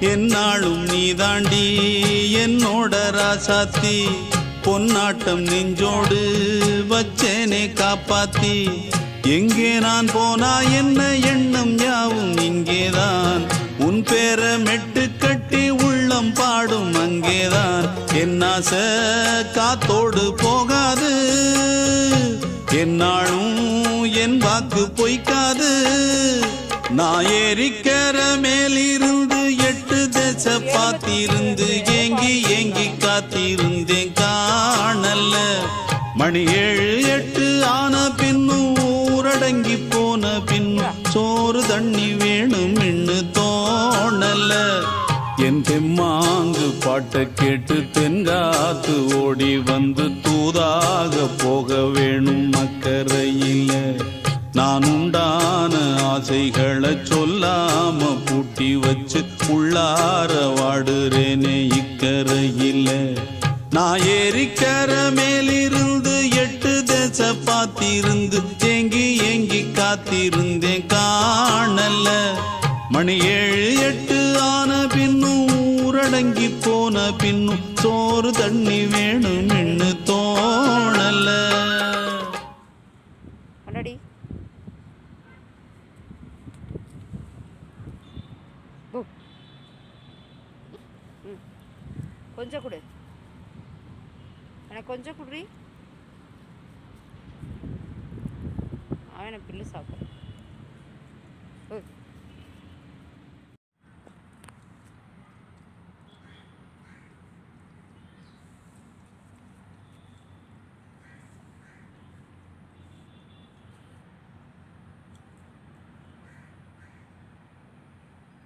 என்னாலும் நீதாண்டி என்னோட ராசாத்தி பொன்னாட்டம் நெஞ்சோடு வச்சேனே காப்பாத்தி எங்கே நான் போனா என்ன எண்ணம் யாவும் இங்கேதான் உன் பேர மெட்டு கட்டி உள்ளம் பாடும் அங்கேதான் என்னாச காத்தோடு போகாது என்னாலும் என் வாக்கு பொய்க்காது நான் ஏறிக்கிற மேலிருந்து 8 தேச பார்த்திருந்து ஏங்கி ஏங்கி காத்திருந்தேன் காணல்ல மணி 7 8 ஆன பின்னும் ஊரடங்கி போன பின்னும் சோறு தண்ணி வேணும் இன்னு தோணல என் தெம்மாங்கு பாட்டை கேட்டு தென்காத்து ஓடி வந்து தூதாக போக வேணும் அக்கறையில நான் உண்டான ஆசைகளை சொல்லாம பூட்டி வச்சு உள்ளார வாடுறேனே இக்கரையில நான் ஏறிக்கிற மேலிருந்து 8 தேச பார்த்திருந்து ஏங்கி ஏங்கி காத்திருந்தேன் காணல மணி 7 8 ஆன பின்னும் ஊரடங்கி போன பின்னும் சோறு தண்ணி வேணும் இன்னு தோணல. கொஞ்சம் கொடு எனக்கு கொஞ்சம் குடி அவனை பில்லு சாப்பிட்றான்.